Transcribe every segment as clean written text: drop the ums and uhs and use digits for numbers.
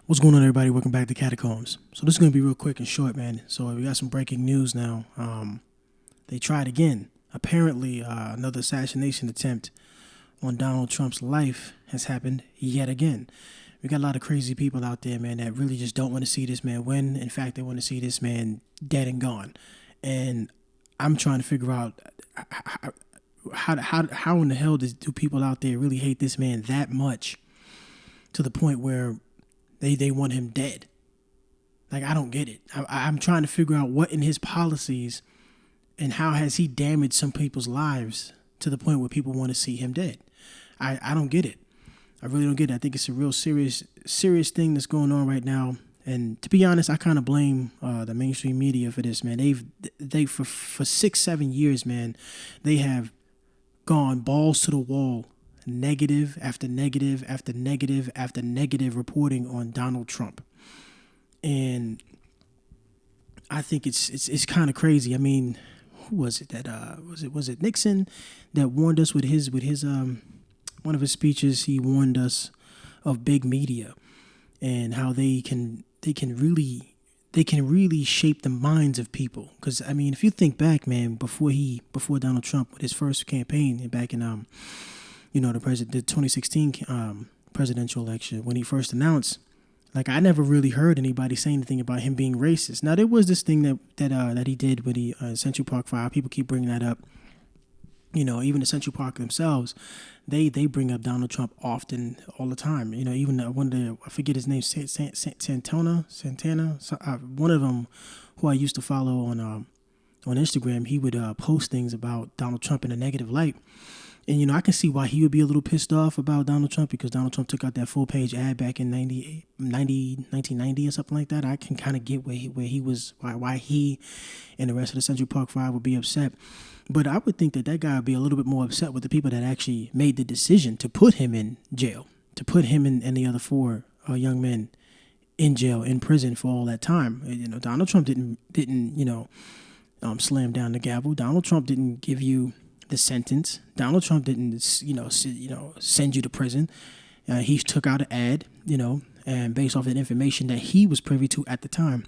What's going on, everybody? Welcome back to Catacombs. So this is going to be real quick and short, man. So we got some breaking news now. They tried again. Apparently, another assassination attempt on Donald Trump's life has happened yet again. We got a lot of crazy people out there, man, that really just don't want to see this man win. In fact, they want to see this man dead and gone. And I'm trying to figure out how in the hell do people out there really hate this man that much to the point where they want him dead. Like, I don't get it. I'm trying to figure out what in his policies and how has he damaged some people's lives to the point where people want to see him dead. I don't get it. I really don't get it. I think it's a real serious thing that's going on right now. And to be honest, I kind of blame the mainstream media for this, man. They for 6-7 years, man, they have gone balls to the wall, negative after negative after negative after negative reporting on Donald Trump. And I think it's kind of crazy. I mean, who was it that was it Nixon that warned us with his one of his speeches? He warned us of big media and how they can really shape the minds of people. Because I mean, if you think back, man, before Donald Trump with his first campaign back in the 2016 presidential election, when he first announced, like, I never really heard anybody say anything about him being racist. Now, there was this thing that he did with the Central Park Five. People keep bringing that up. You know, even the Central Park themselves, they bring up Donald Trump often, all the time. You know, even one of the, I forget his name, Santana, one of them who I used to follow on Instagram, he would post things about Donald Trump in a negative light. And, you know, I can see why he would be a little pissed off about Donald Trump, because Donald Trump took out that full-page ad back in 1990 or something like that. I can kind of get why he and the rest of the Central Park Five would be upset. But I would think that guy would be a little bit more upset with the people that actually made the decision to put him in jail, to put him and the other four young men in jail, in prison for all that time. You know, Donald Trump didn't slam down the gavel. Donald Trump didn't give you the sentence. Donald Trump didn't, send you to prison. He took out an ad, and based off that information that he was privy to at the time.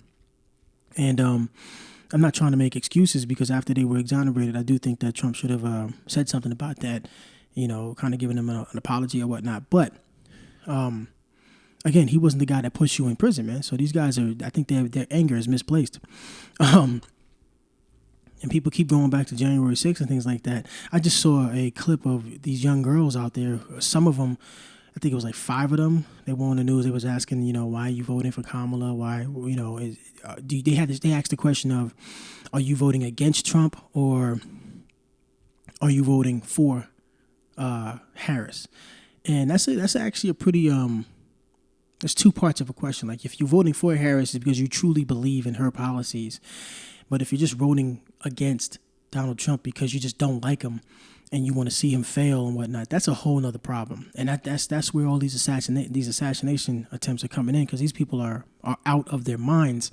And I'm not trying to make excuses, because after they were exonerated, I do think that Trump should have said something about that, kind of giving them an apology or whatnot. But again, he wasn't the guy that pushed you in prison, man. So these guys I think their anger is misplaced. And people keep going back to January 6th and things like that. I just saw a clip of these young girls out there. Some of them, I think it was like 5 of them. They were on the news. They was asking, why are you voting for Kamala? Why, they asked the question of, are you voting against Trump or are you voting for Harris? And that's actually a pretty there's 2 parts of a question. Like, if you're voting for Harris, it's because you truly believe in her policies. But if you're just voting against Donald Trump because you just don't like him and you want to see him fail and whatnot, that's a whole nother problem. And that's where all these assassination attempts are coming in, because these people are out of their minds.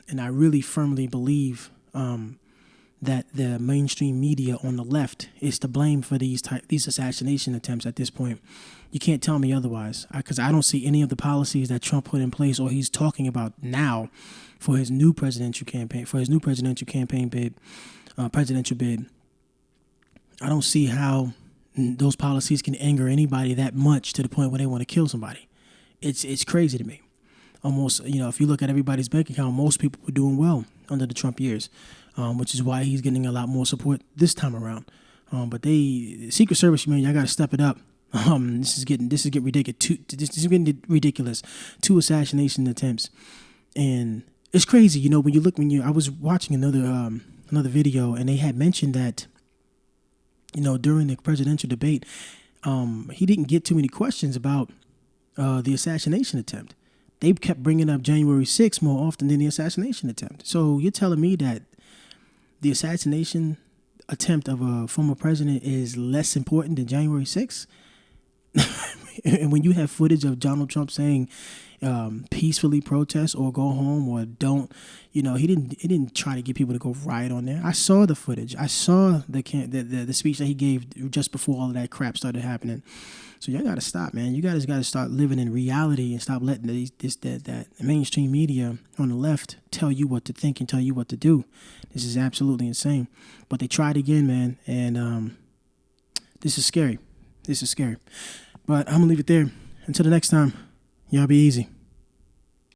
And I really firmly believe that the mainstream media on the left is to blame for these assassination attempts at this point. You can't tell me otherwise, because I don't see any of the policies that Trump put in place or he's talking about now for his new presidential campaign, bid. I don't see how those policies can anger anybody that much to the point where they want to kill somebody. It's crazy to me. Almost, if you look at everybody's bank account, most people were doing well under the Trump years, which is why he's getting a lot more support this time around. But the Secret Service, man, y'all got to step it up. This is getting ridiculous. This is getting ridiculous. 2 assassination attempts, and it's crazy. I was watching another video, and they had mentioned that, during the presidential debate, he didn't get too many questions about the assassination attempt. They kept bringing up January 6th more often than the assassination attempt. So you're telling me that the assassination attempt of a former president is less important than January 6th? And when you have footage of Donald Trump saying peacefully protest or go home or don't. He didn't try to get people to go riot on there. I saw the footage. I saw the speech that he gave just before all of that crap started happening. So y'all gotta stop, man. You guys gotta start living in reality and stop letting that mainstream media on the left tell you what to think and tell you what to do. This is absolutely insane. But they tried again, man, and this is scary. This is scary. But I'm gonna leave it there. Until the next time, y'all be easy.